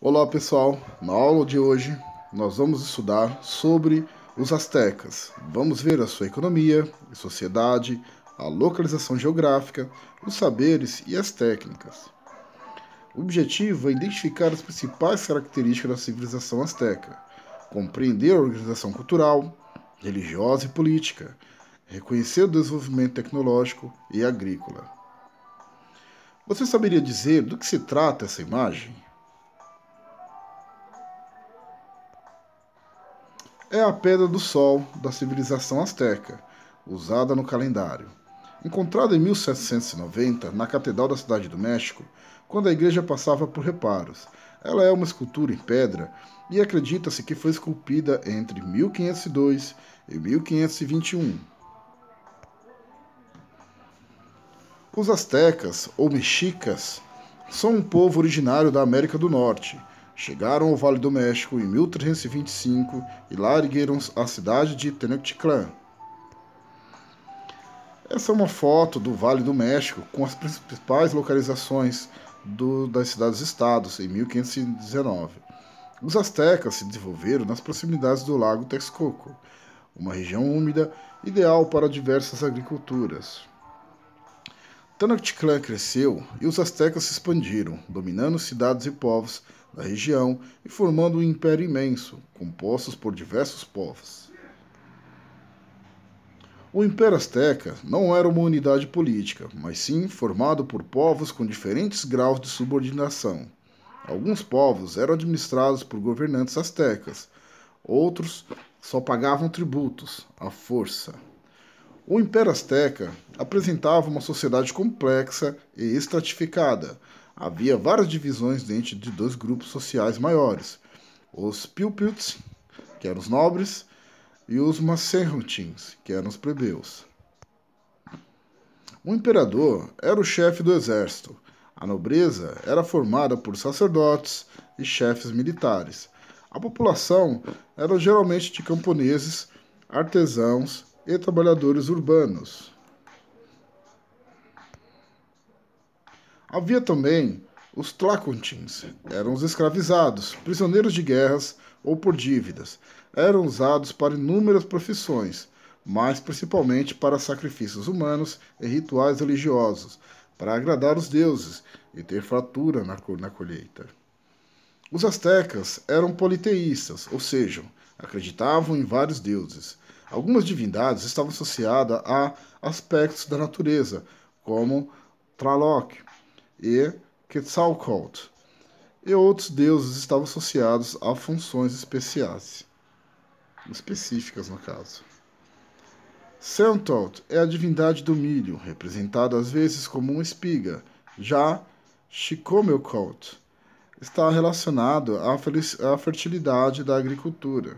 Olá pessoal, na aula de hoje nós vamos estudar sobre os astecas. Vamos ver a sua economia e sociedade, a localização geográfica, os saberes e as técnicas. O objetivo é identificar as principais características da civilização asteca, compreender a organização cultural, religiosa e política, reconhecer o desenvolvimento tecnológico e agrícola. Você saberia dizer do que se trata essa imagem? É a Pedra do Sol da civilização asteca, usada no calendário. Encontrada em 1790 na Catedral da Cidade do México, quando a igreja passava por reparos. Ela é uma escultura em pedra e acredita-se que foi esculpida entre 1502 e 1521. Os astecas, ou mexicas, são um povo originário da América do Norte. Chegaram ao Vale do México em 1325 e lá ergueram a cidade de Tenochtitlan. Essa é uma foto do Vale do México com as principais localizações das cidades-estados em 1519. Os astecas se desenvolveram nas proximidades do Lago Texcoco, uma região úmida ideal para diversas agriculturas. Tenochtitlan cresceu e os astecas se expandiram, dominando cidades e povos da região e formando um império imenso, composto por diversos povos. O Império Azteca não era uma unidade política, mas sim formado por povos com diferentes graus de subordinação. Alguns povos eram administrados por governantes astecas, outros só pagavam tributos, à força. O Império Azteca apresentava uma sociedade complexa e estratificada. Havia várias divisões dentro de dois grupos sociais maiores: os Pilpilts, que eram os nobres, e os Macehutins, que eram os plebeus. O imperador era o chefe do exército. A nobreza era formada por sacerdotes e chefes militares. A população era geralmente de camponeses, artesãos e trabalhadores urbanos. Havia também os Tlacontins, eram os escravizados, prisioneiros de guerras ou por dívidas. Eram usados para inúmeras profissões, mas principalmente para sacrifícios humanos e rituais religiosos, para agradar os deuses e ter fartura na colheita. Os astecas eram politeístas, ou seja, acreditavam em vários deuses. Algumas divindades estavam associadas a aspectos da natureza, como Tlaloc e Quetzalcoatl, e outros deuses estavam associados a funções específicas no caso. Xanthotl é a divindade do milho, representada às vezes como uma espiga. Já Xicomecoatl está relacionado à fertilidade da agricultura.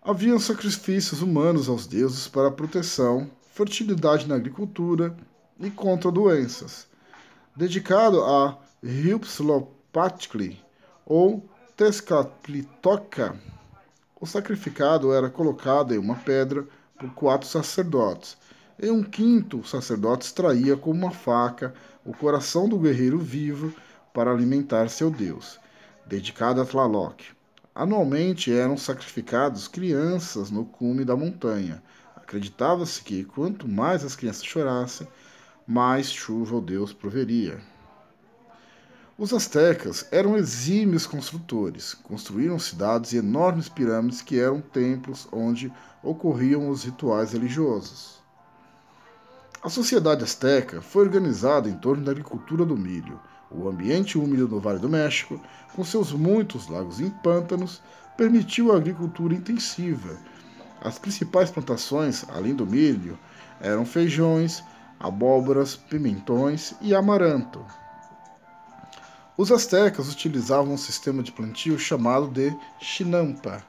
Haviam sacrifícios humanos aos deuses para proteção, fertilidade na agricultura e contra doenças. Dedicado a Huitzilopochtli ou Tezcatlipoca, o sacrificado era colocado em uma pedra por 4 sacerdotes, e um quinto sacerdote extraía com uma faca o coração do guerreiro vivo para alimentar seu deus, dedicado a Tlaloc. Anualmente eram sacrificados crianças no cume da montanha. Acreditava-se que quanto mais as crianças chorassem, mais chuva o deus proveria. Os astecas eram exímios construtores. Construíram cidades e enormes pirâmides que eram templos onde ocorriam os rituais religiosos. A sociedade asteca foi organizada em torno da agricultura do milho. O ambiente úmido do Vale do México, com seus muitos lagos e pântanos, permitiu a agricultura intensiva. As principais plantações, além do milho, eram feijões, abóboras, pimentões e amaranto. Os astecas utilizavam um sistema de plantio chamado de chinampa.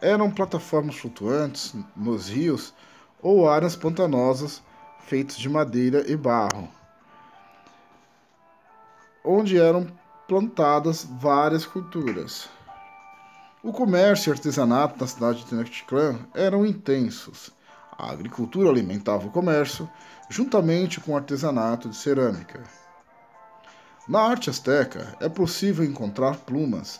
Eram plataformas flutuantes nos rios ou áreas pantanosas feitas de madeira e barro, onde eram plantadas várias culturas. O comércio e artesanato na cidade de Tenochtitlan eram intensos. A agricultura alimentava o comércio, juntamente com o artesanato de cerâmica. Na arte asteca é possível encontrar plumas,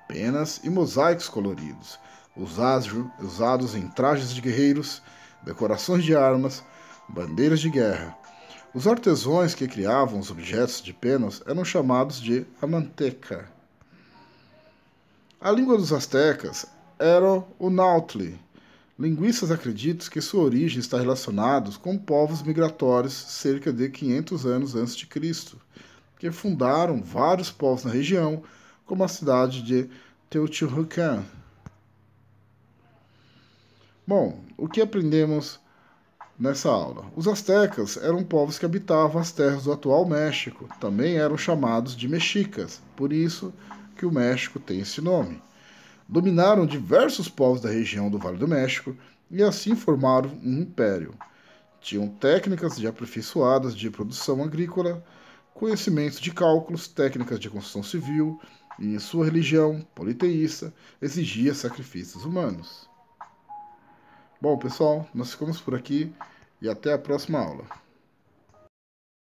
penas e mosaicos coloridos, usados em trajes de guerreiros, decorações de armas, bandeiras de guerra. Os artesãos que criavam os objetos de penas eram chamados de amanteca. A língua dos astecas era o náutli. Linguistas acreditam que sua origem está relacionada com povos migratórios cerca de 500 anos antes de Cristo, que fundaram vários povos na região, como a cidade de Teotihuacan. Bom, o que aprendemos nessa aula? Os astecas eram povos que habitavam as terras do atual México. Também eram chamados de mexicas, por isso que o México tem esse nome. Dominaram diversos povos da região do Vale do México e assim formaram um império. Tinham técnicas aperfeiçoadas de produção agrícola, conhecimentos de cálculos, técnicas de construção civil, e sua religião politeísta exigia sacrifícios humanos. Bom, pessoal, nós ficamos por aqui e até a próxima aula.